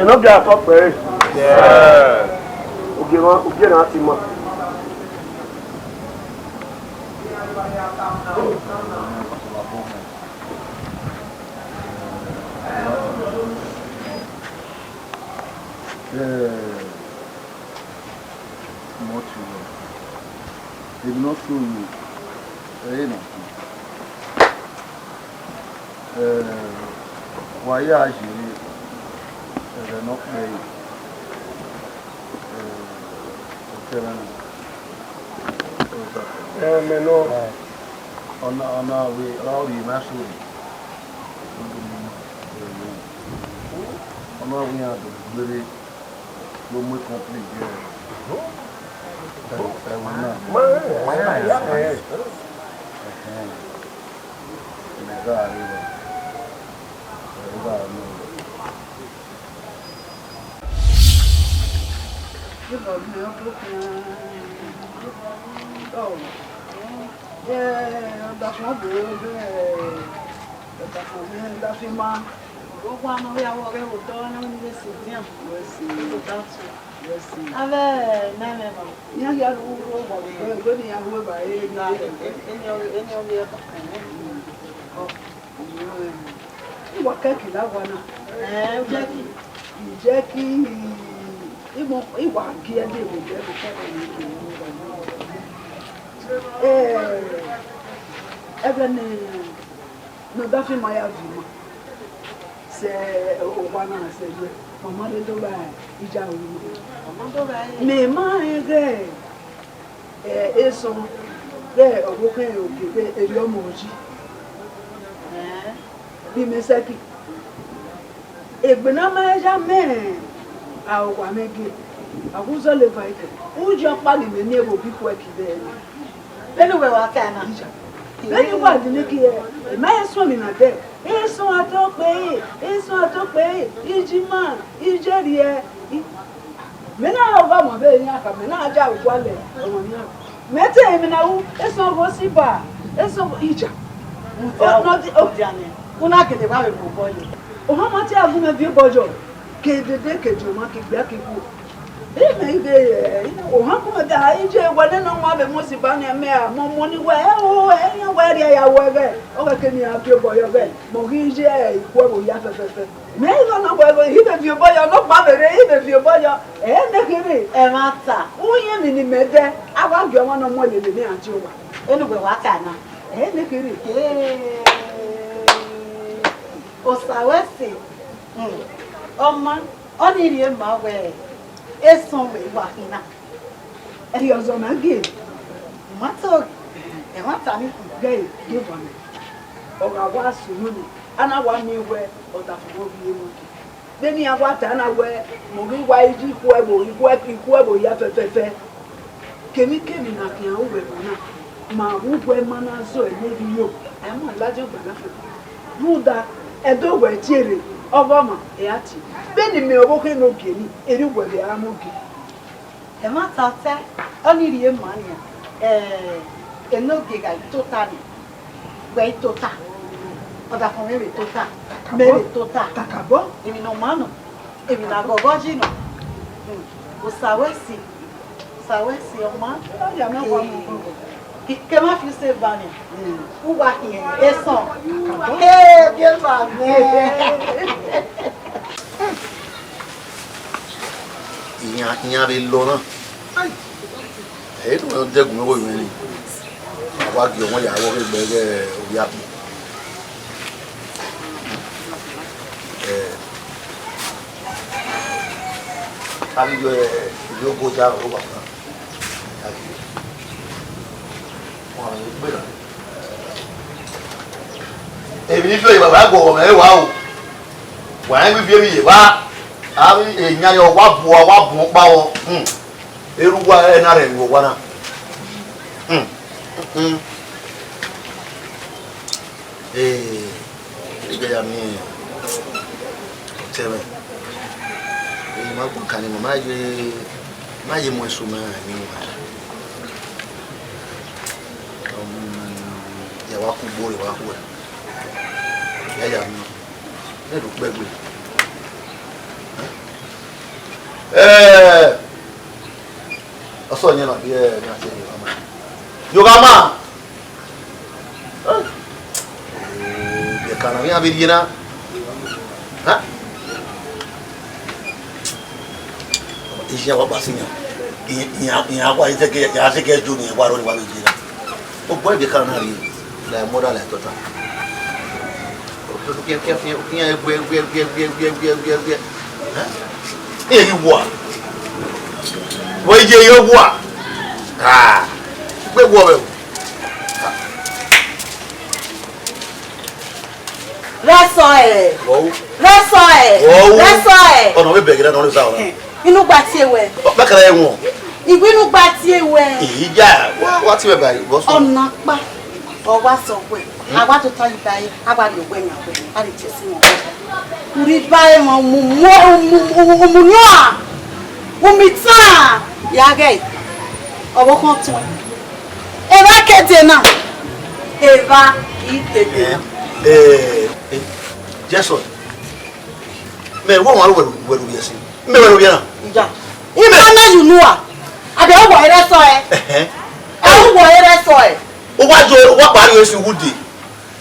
no be talk for yeah okay na tima they will not show you why are you not playing on our way all the massive on our way out of the muy complicado. Aso nyana ye na se Yogama. Be kana mi abirina. Ha? Ija wa basinya. Iya wa iteke ya se ke juni wa ro ni wa bijira. O boy be kana ri la moda la tota. O ke ha? E wa. Wo je yo wa. Ah. Pe wo be. Resoe. Wo. Resoe. Ono be begera no le sa ona. Inu gba ti ewe. Ba kala e won. Igwinu gba ti ewe. Ija, wa ti be bayi, bo so. Ona pa. O wa so pe. Agba to tan bayi, agba le gbe yan pe. A le je si won. Uri bayi mo mu nwa. Umita. Ya ge. Owo kan tun. Eva kete na. Eva itede. Jason. Me wo wa wo yes. Me wo ya na. Ija. Ima na you know a. Ade o wo ere so e. E wo ere so e. O wa jo wa pari osu wudi.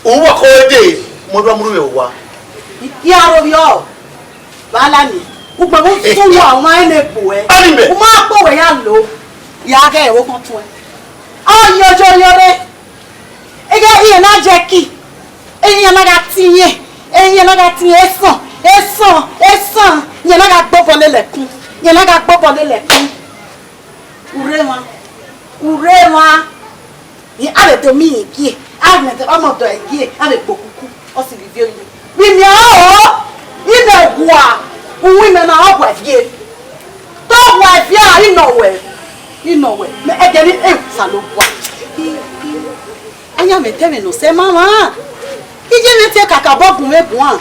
O wa ko de mo do amuru me wa. Ya ro bi o. Bala ni. Ugbo mo tun wo awon ene po e. O ma po we ya lo. Ya ge e wo kan tun e. O yojo yore. Ege iye na je ki. Eyin na ga tiye. Eyin na ga tiye esan. Yen na ga gbobo lelekun. Yen na ga gbobo lelekun. Urewa. Ni ale to mi ki. Ave te omo do egi, ave gbokuku. O si bi yin. Bi mi o. Ime gwa. Uwi me na ogwa fie. To gwa fie a inowe. Me ege ni salo gwa. Anya me teme no se mama. Ije me te kaka bogun megun an.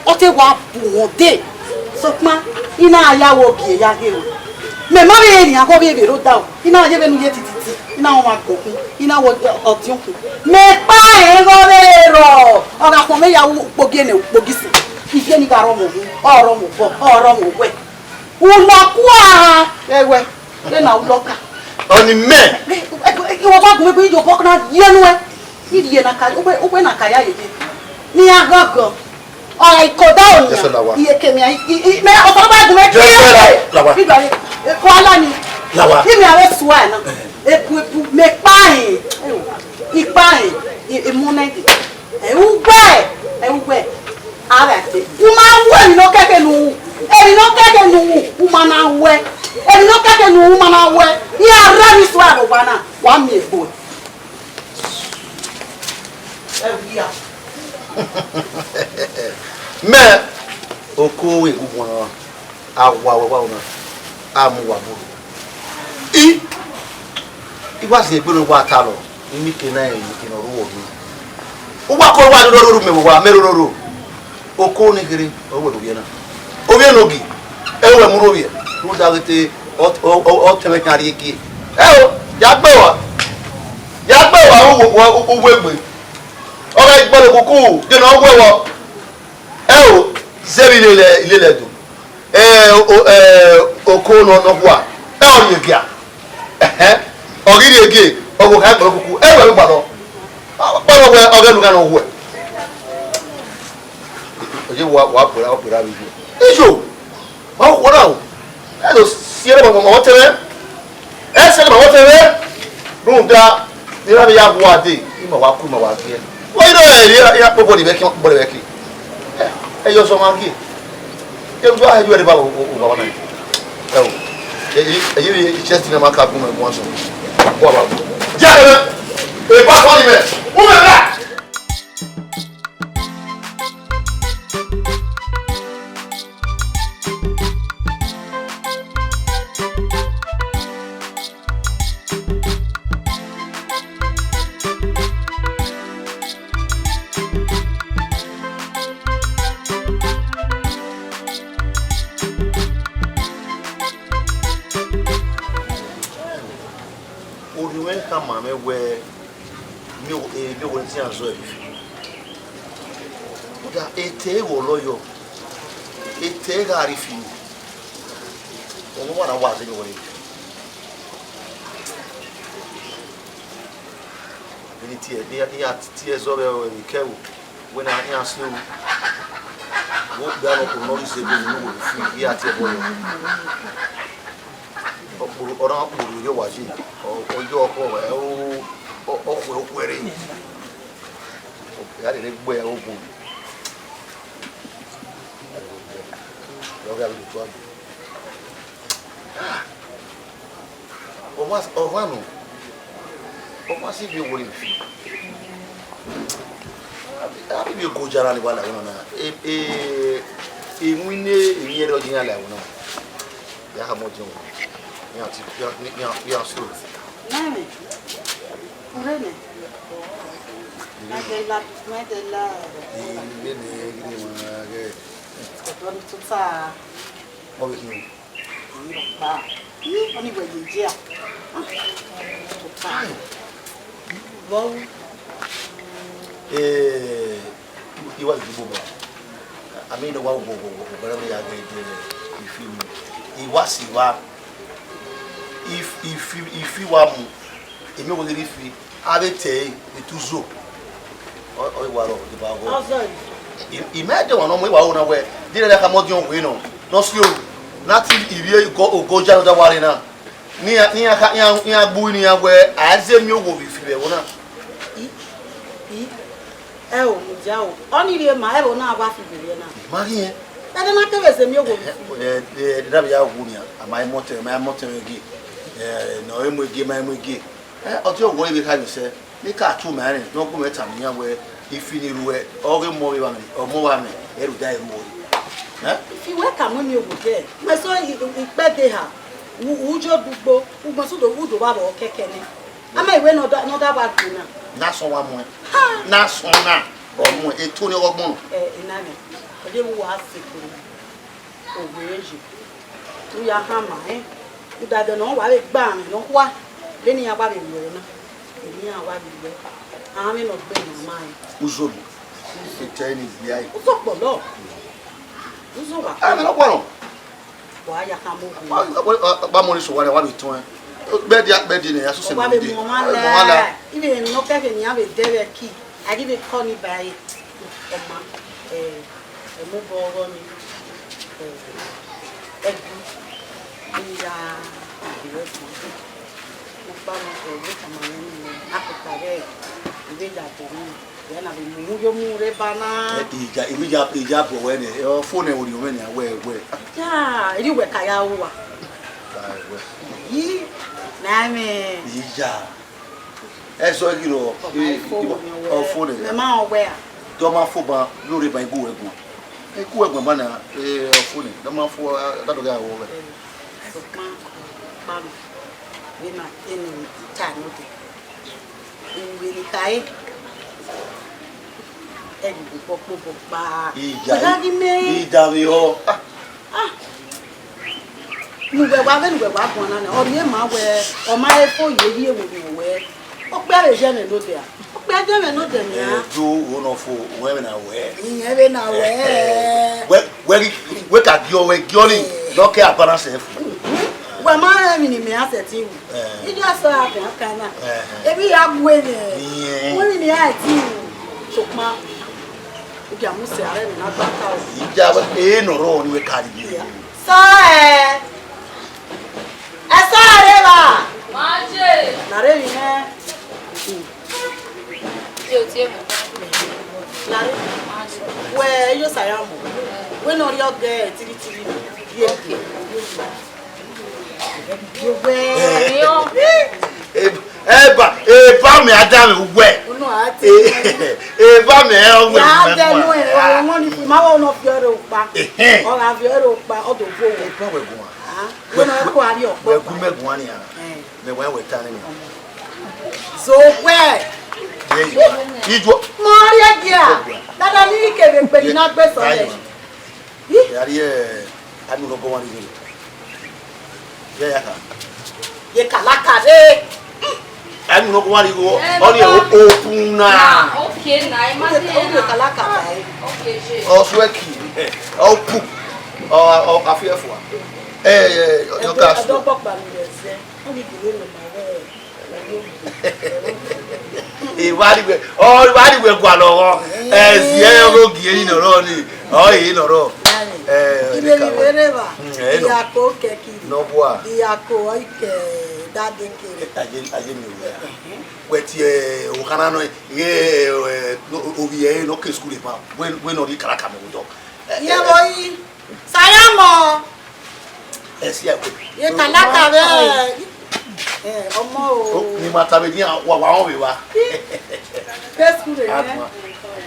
O te wa bu won de. Sokma ina ayawo bi eya ge o. Me ma be eniyan ko be ro da o. Ina aye benu ye tititi. Ina won ma gokun. Ina wo otiunku. Me pa e go be ro. Oga kon me ya wo pogi ne pogisi. Ife ni garo mo. Oro mo bo. Oro mo we. Uloku a. Ewe. Le na uloka. Oni me. Iwo ba gun me bi jo pokna yenu e. Iye na ka o na ka ya ye. Ni agogo. Ora ikoda oni. Iye kemi me o ba gun me ki. Igba ko ala ni. Lawa. Imi are suwa na. Epu me pahin. Ipahin. Imunedi. Ugbe. Ara te. Uma we ni no keke nu. Eri no keke nu. Uma na we. Eri no keke nu uma na we. Ya ra mi suwa ro bana. Wa mi ebo. Me okowe ugwon awa na amuwa bo iwa se pe no wa ta lo mi ke na yin ke no ro wo mi o wa ko wa ro me wa me ro oko ni gere o wo bi na o bi no gi e we mu ro bi no da te o te me kan ri ki e o ya gbe wa o wo egbe ora igbole kuku de no wewo o zebi ile ledu oko no kwa o ye gia ogiri ege ogo ka gboro kuku we gbado o we ogelu kan o we oje wa pura bi ijo ma ko na o e do siere mo mo tere e se mo tere no da ni na ya bu ade ima wa ku ma wa tie o iro ya popo di beki bo beki yo so mangi e do a ju e ba o ba na e chest na maka bu me mo so bo ba ja e ba ko ni me o me la mame we mi o bi won ti anzo e oda ete wo loyo ete ga rifi Ono wana waze ni woni. Ni tie dia tie zo be kewu. When I answer what the other community say no free here tie boy. Ora buru yo waji. O yo ko kwere. O ya le gbe o bu. Logo ali tudo. O mano. O mas se viu o olho. Abi bi go jara ni wala wona mwine yere ojina la wona ya ha mojo ya ti ya so nani urene madela ni gini mage don tutsa o bi ni ba oni gweje tutsa bo iwa jibuba amina wa go barame ya ga de film iwa siwa if wa mu emi wo giri fi abete etuzo o iwa ro de ba go imagine one mo iwa o na we dire ka mo di on we no si o nati irie go jalo da ware na ni ya gbu ni ya we azemi ogo bi fi be wona o mujao onire ma ebo na agba fibere na mari e dada na kewese mi ogo da ya wu ni amai motel gi no emu gi ma emu gi o ti owo ibe ka mi se ni ka tu ma rin no ku meta mi yan we ifini ruwe o ge mo wa mi o mo wa mi eru da eru wo fi we ka mo mi ogo je me so ipede ha ujo dugbo ugbo so do wudo ba bo keke ni ama iwe no da ba du na na so wa mo na so na o mo eto ni ogbon inani ode wo wa sekuru ogbeji tu ya hama udade no wa le gba mi no wa le ni ya ba be wo na ni ya wa bi we àwọn mi no gbe na mai uzobi eteni bi ai uzo polo uzo wa ami no poro wa ya ka mo ba mo ni so wa bi ton bedi ne aso se mo de mo mala ibe no ke ni ave dere ki agi be call me by oma mo bo ni ya mo pa mo ko kama ni akutare ibe ja to ni ya na be mu yo mu re bana ija bo we ne o phone e wori o me ni awe ya iri we ka ya wa yi na me ija eso giro o phone me ma o we a do ma fo ba lori ba igu egun ba na o phone do ma fo da do ga wo we so ma we na enu ta no de we ni kai e bi popo ba ija mi o nuwe wa bon na o mi ma we o ma e fo ye bi ewo ni we o pe re je me no de a o pe je me no de ni a do one of we na we iyen be na we ka gi o we gi o ni do ke apara se fu we ma mi ni me aseti wu ijo so akon kan na e bi ya gwe ni we ni a ti so ma o ja mu se are mi na gba ka o ija e no ro ni we ka di so Esare ba. Maje. Lare mi ne. Ti o ti e mo. Lare. Maje. We yo sayamo. We no ri oge tiri. Okay. Yo we. Yo. Eba mi adam we. Unu ati. Eba mi e we. Ya de nu e won ni fi ma wo no fi ore opa. O ga fi ore opa o do fo we. Eba we gun. We no ko ari opo. We gun megun ani a. Me we tani ni. So we. Ijo. Mo ri agia. Dada ni kebe pe na gbe so le. Yari anu no go wani ni. Ya ka. Ye kalaka de. Anu no go wani go. Oni open na. Okay, na imagine. O kalaka dai. Okay, je. O sweki. O pu. O afia fo. Your cast. I don't talk about it. Only the way Why do we go along? As yellow gain or only. Oh, you know. Yako keki. No boy. Yako that they I didn't know. Wet ye, Okanano, ye, Ovie, no kiss school when no Caracam. Yeah, boy. Sayamo. Yes, yeah. You can not Ni matabedia wa wa we wa. First school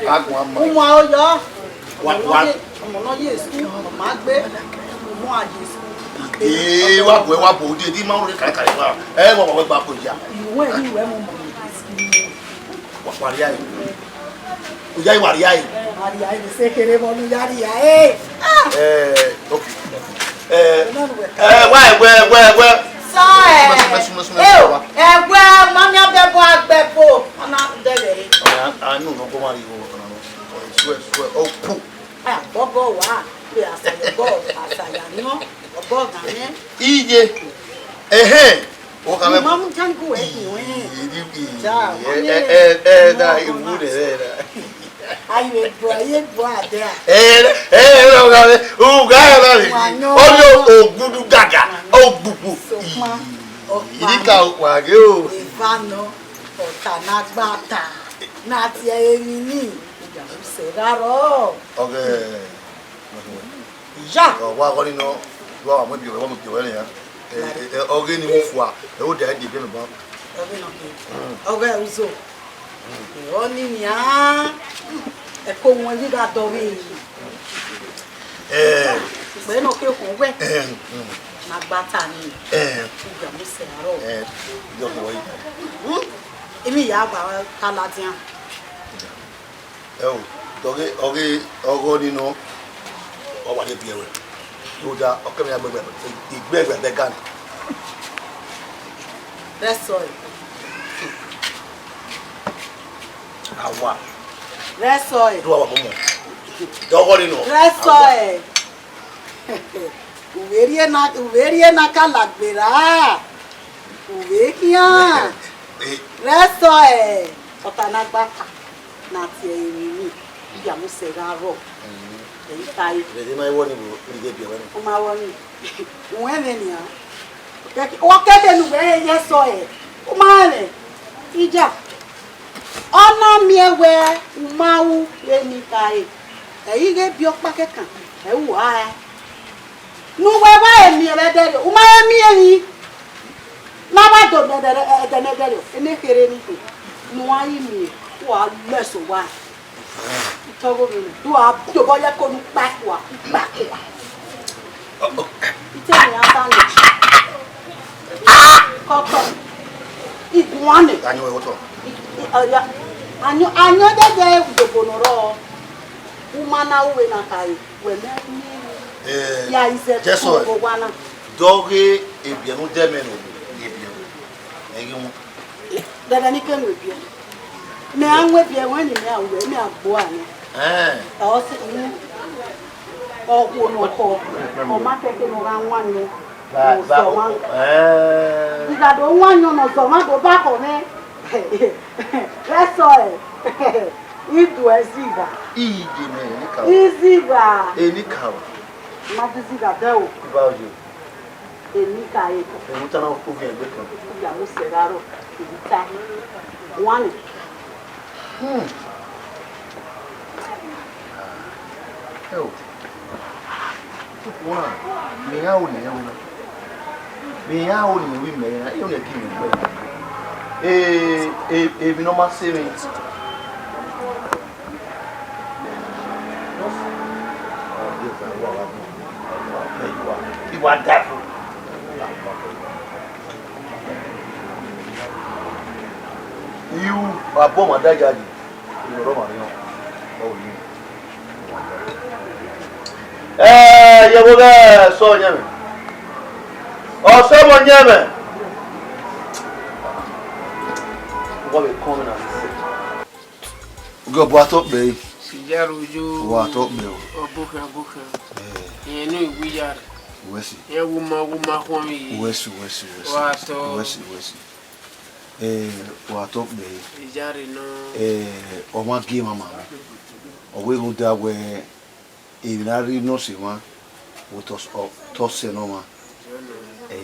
Agwa ma. Umo oyo. Wa. Omo no ye school, ma gbe. Umo aje school. Wa bo di ma ori kare wa. Wa gba ko ja. Iwe ni we mo mo. Wa pari ai. O ja iwari ai. Ari ai ni se kere mo ni yari ai. Okay. Why? Ẹgbẹ́ mami abẹ́bọ̀ agbẹ́bọ̀ ọ̀nà dẹ́rẹ̀. Àánú ló kọ́ máa rí ìwọ̀n kan náà. Ìṣúẹ̀ ó kú. Àbọ̀bọ̀ wà pé àṣàyẹ̀bọ̀ àṣàyàná ọ̀bọ̀ gàmẹ́. Iye ẹ̀hẹ́n. Ìmọ̀ mú jáǹkù ẹ̀ kì wẹ́n. Dá ìwú rẹ̀ rẹ̀. Ayé bọ̀ àdé à. Ọ̀gá ẹ̀rọ rẹ̀. Ó ní ògúdú gàgà, ó gbùgbù. Ìdíkà wàgé o. Ìfànà ọ̀tànágbàtà náà ti ẹ̀yìn ní ìṣẹ̀dárọ̀. Ọ̀gẹ̀. Ìyá. Wà á kọ́ nínú wà á mọ̀ bí wọ́n mọ̀ bí wọ́n yẹn. Ọ̀gẹ̀ ni mo fò à, ẹ̀ ó dẹ̀ ẹ́ dìbò nù bá. Ọ̀gẹ̀ ẹ̀rùzọ̀. Ìwọ́n ní ní á ẹ̀kọ́ wọn yíga dọ̀wé yìí. Ìgbẹ́ náà kéèkùn wẹ̀. Nàgbàtà ni ìgbà mú sẹ̀ àárọ̀. Ìjọba wọ̀nyí. Èmi ìyá àgbà kálá díẹ̀. Ẹ o, ọgọ́ nínú ọwà níbi ẹ̀wẹ̀. Ló dá ọkẹ́ mi agbègbè ìgbẹ́ ẹ̀gbẹ̀ bẹ́ gánì. Rẹ́sọ̀ ẹ̀. Àwa. Rẹ́sọ̀ ẹ̀. Ló wà wà mọ́mọ́. Ọgọ́ nínú. Rẹ́sọ̀ ẹ̀. Uverie na kalagbera. Uvekia. Reso e. Ọ̀tànágbàtà na ti ẹ̀yìn ìyá mú sẹ̀rárọ̀. Èyí táyé. Lẹ́dí máa wọ́n ní mo rí débi ẹ̀wẹ́ ni. Ó máa wọ́n ní. Wọ́n ẹ̀ ní à. Wọ́n kéde nùgbẹ́ yẹ sọ ẹ̀. Ó máa rẹ̀. Ìjà. Ọ̀nà mi ẹ̀wẹ̀ máwú lẹ́ni táyé. Èyí gé bí ọpá kẹ́kàn. Ẹ̀ wù á ẹ̀. Nuwe wa emi redere uma emi eyi na ba do dedere ene kere ni ko nuwa yi mi wa leso wa itogo mi do a do boye ko nu pa wa ite ni ata ni koko iguane Anyo e woto. anyo dede udobonoro umana uwe na kai we me ya ise Jeso ko wana doge ebienu demenu ebienu egimu dada ni kenu ebia me anwe bia wani me awe me agbo ani o se ni o ko no ko o ma keke no ran wani diga do wanyo no so ma do ba ko me reso idu eziga ije me enika iziga enika Madiziga deu. Báwo Enika eko. Emu tana ko fi egbe kan. Ya mo seraro. Ibita. One. Eu. Wa. Mi ya o ni e wo. Mi ya o ni wi me ya. E o ni ki mi gbe. Bi no ma se mi. Wonderful. You are born a daddy. You are Roman. Oh, you. You will go so young. Oh, someone young. What we coming and say? Go what up, babe. Sijaruju. What up, babe? Obuka. Yenu wiyar. Wesi. Ye wuma kwami. Wesi. Wato. Wesi. Wato be. Ijari no. Oma gi mama. Owe go da we inari no se ma. Wotos tose no ma.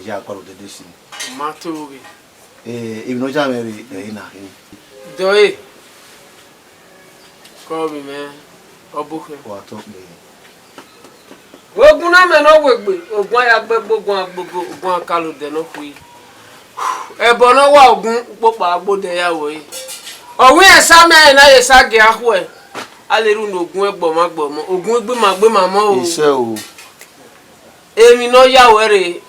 Ja kwalo de desi. Matobi. Ibno jameri ina hin. Doi. Kobi me. Obuke. Wato be. Ogun na me no wegbe, ogun ayagbe gbogun agbogo, ogun akalu de no hui. Ebo no wa ogun popa agbode yawo yi. Owi esa me na yesa ge ahu e. Aleru no ogun egbo magbo mo, ogun egbe mamo o. Ise o. Emi no yawo re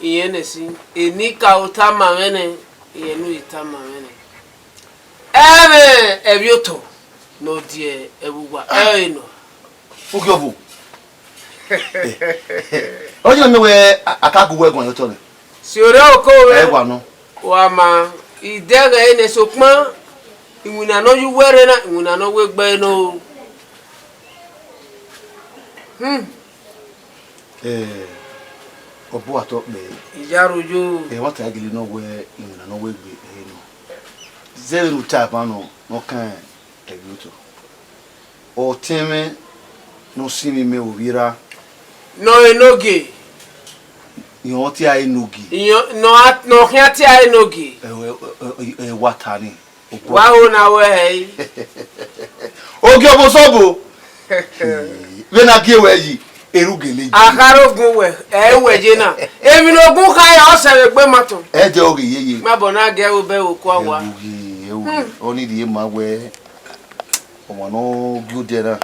iyen esi, eni ka ota ma mene, iyen nu ita ma mene. Ebioto no die ebugwa no. Fugiobu. Ojo mi we akagu we gon yo to ni. Si ore oko we. Ewa no. Wa ma idere ene sopon iwuna no yu were na iwuna no we gbe no. Obo ato me. Ijarojo. What I gili no we iwuna no we gbe no. Zero type no kan ebioto. O teme no simi me obira. No enoge. Yon ti ai nogi. No kan ti ai noge. Watani. Wa ho na we. Ogi obo sobo. We na ki we yi erugele. Akarogun we weje na. Emi no gun kan ya o se gbe mato. Je ogi yeye. Ma bo na ge o be o ko wa. Oni di ma we. Omo no gludera.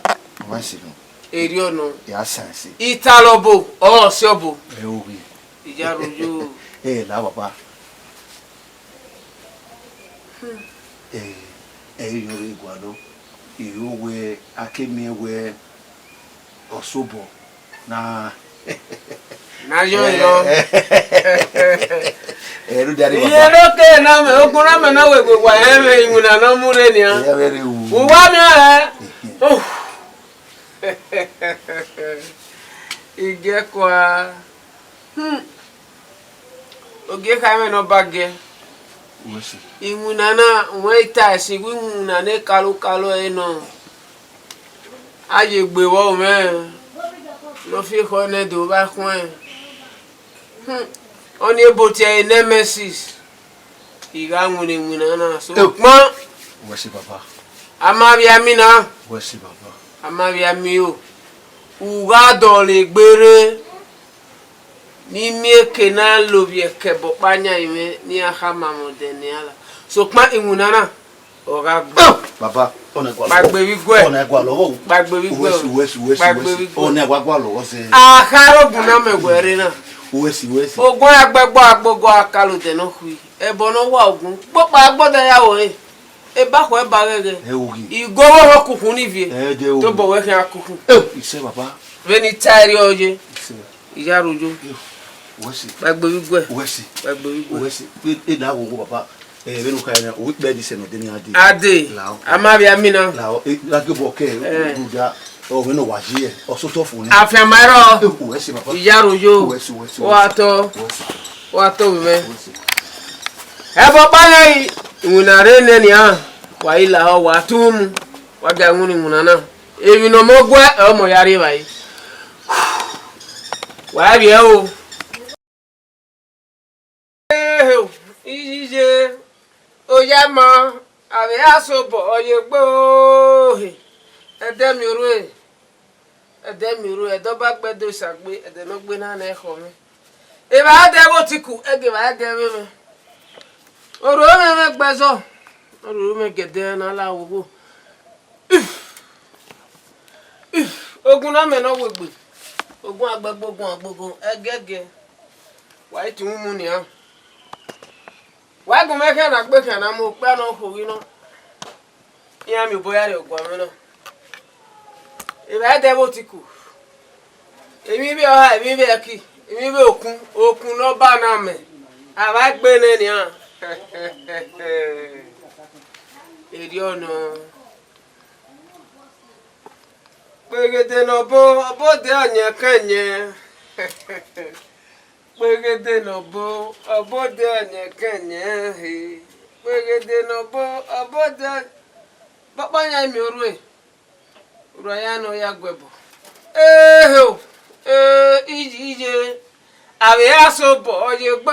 Ma si no. Eri ono. Ya sansi. Italobo o siobo. Ogi. Ijarojo. La baba. Yoro igwado. Irowe akemewe osobo na yo. Eru dari baba. Yero ke na me ogun na me na we gwa eme imuna no mure ni a. Ya very wu. Wa mi a. Ige kwa. Oge ka me no bage. Wesi. Imuna na we ta si wi imuna ne kalu no. Aye gbe wo me. Lo fi ko ne do ba kun. Oni ebo ti e nemesis. Iga ngune imuna na so pon. Wesi baba. Amabi amina. Wesi baba. Amabi amio. Uga dole gbere. Ni mieke na lobi ekebo panya ime ni ahama modeni ala. So pa imunana oga gbo. Baba, ona gwa. Bagbe wigwe. Ona gwa lowo. Bagbe wigwe. Wesi. Ona gwa lowo se. Akaro guna megwere na. Wesi. Ogun agbegbo agbogo akalu de no hui. Ebo no wa ogun. Popa agbodo yawo e. E ba ko e ba gege. Igowo ho kukun ni vie. To bo we kan akukun. Ise baba. Veni tari oje. Ijarojo. Wesi. Bagbe wigwe. Wesi. Wesi. E da wo baba. Benu ka na o gbe di se no de ni ade. Ade. Amabi amina. Lao la ke bo ke buja o we no wa ji e o so to fun ni. Afiamaro. Wesi baba. Ijarojo. Wesi. Wato me. Ebo bale una rene ni a. Wa ila o wa tum. Wa ga nguni munana. Ebi no mogwe o mo yari bai. Wa bi e o. Ije oya ma ave asobo oye gbo edemiru edo ba gbedo sagbe ede no gbe na na eho mi e ba de wo tiku ege ba de me oro me gbezo oro me gede na la wo ogun na me no wegbe ogun agbegbogun egege wa ti mu ni a wa gun me kan na gbe kan na mo pe no ho wi no ya mi boya re ogun mi no e ba de bo ti ku emi bi oha emi bi eki emi bi okun no ba na me aba gbe ne ni a eri ono pegede no bo de anya kanye Pegede no bo, abode anya kanya he. Pegede no bo, abode. Papa nya mi orue. Uraya no ya gwebo. Ho. Ije. Ave aso bo oye gbo.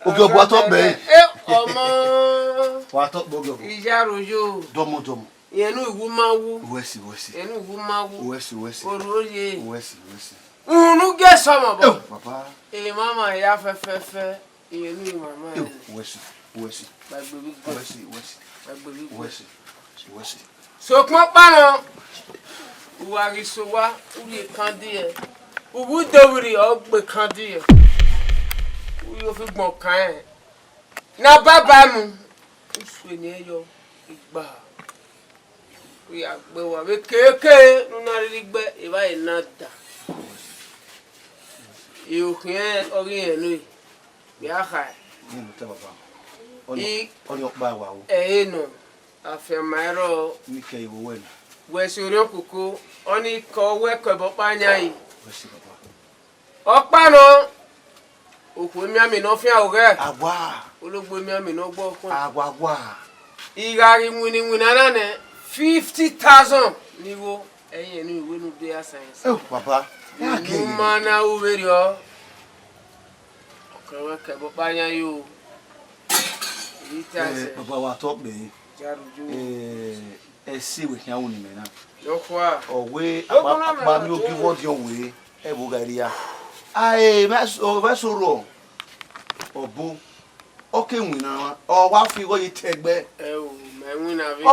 Oge obu ato be. Omo. Wa to bo oge. Ija rojo. Domo. Yenu iwu mawu. Wesi. Yenu iwu mawu. Wesi. Oroye. Wesi. Unu ge somo bo. Papa. E mama ya fe. Yenu mama. Wesi. Bagbe. Wesi. So pon pa Uwa risowa, uye kandiye. Uwu dowiri ogbe kandiye. Uyo fi gbon kan e. Na baba mu. Usu ni eyo igba. Uya gbe wa be keke nuna ri gbe e ba inada. Iyo kien ori enu yi. Bi aha. Ni mo te baba. Oni okba wa o. No. Afemairo Mi ke iwo wen. Wesi ori okuko oni ko weko bopa anya yi. Wesi baba. Opa no. Oku emi ami no fi awore. Agwa. Ologbo emi ami no gbo kun. Agwa. Igari wini anane 50,000 niwo eyin enu iwe nu dey science. Oh baba. Ya ke. Mana uweri o. Ko weko bopa anya yo. Baba wa to be. See we can only men. Away about me give what your way, a Bulgaria. I mess over so wrong. Or boo. Okay, we know. Or what figure you take back? Oh,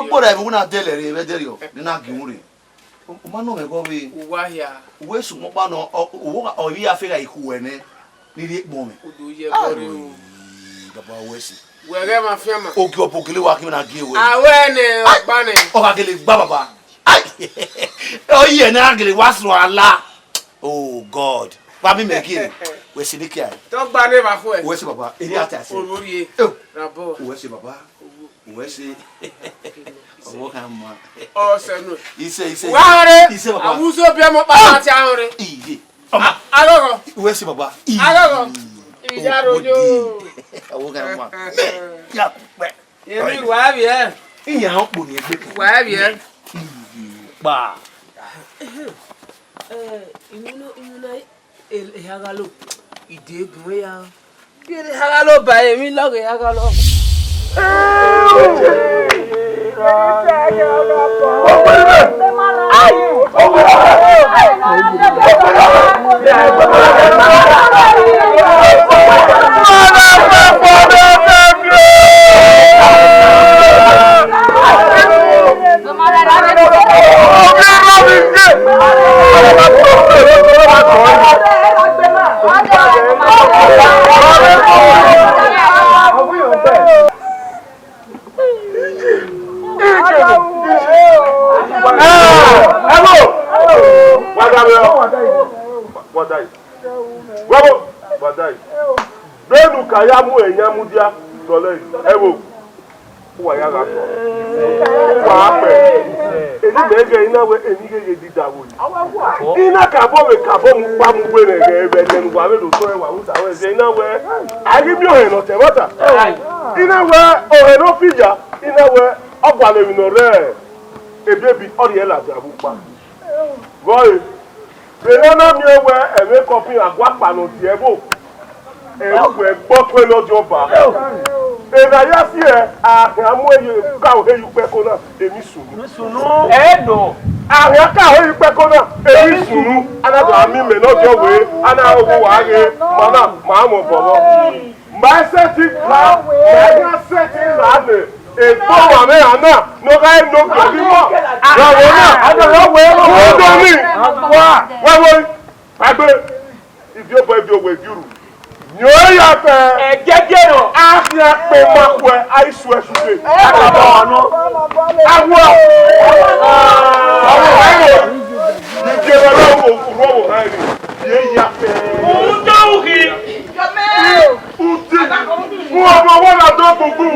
but I won't tell her, the not Guri. Mano, I go away. Why here? Where's Mobano or we are figure who and need it moment. Baba Wessi. Where my family? Ogo pokele wa kimi na give away. Awene obane. O agele baba. Ai. O ye na agele wasu ala. Oh God. Ba mi make it. We see nikia. To gba ne ba fo e. We see baba. Eri atase. Olori. Rabo. We see baba. We see. O kan ma. O se no. Ise. Ware. Ise baba. Awuso bi mo pa ti anre. Iye. Agogo. We see baba. Agogo. Ija rojo. O kan ma. Ya. Yemi wa bi e. Iya o po ni egbe. Wa bi e. Ba. Imuna hagalo ide gun ya. Bi ele hagalo ba emi logo hagalo. Benu kayamu enyamudia tole ewo wa ya ga so wa pe eni mege ina we enige ye didawo ina ka bo mu pa mu we re ebe nenu wa be lo so e wa usa we se ina we agi bi o he no te mota ina we o he no fija ina we ogwale mi no re ebebi ori e la jabu pa boy Benana mi ewe eme copy agwa pano ti ebo e gbo pe lojo ba e na ya si e amu eye ka o he yu pe ko na emi sunu no ahia ka o yu pe ko na emi sunu ana do ami me lojo we ana owo wa ge mana ma mo bobo ma seti la ma seti la ne e to wa me ana no ga no ka bi mo la wo na ado lo we o do ni wa we agbe ibi o we juru yo ya pe ejeje no a fi pe maku e aisu esuse akaba onu awo ni jere lo wo ha ni ye ya pe uti wo na do gugu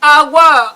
Agwa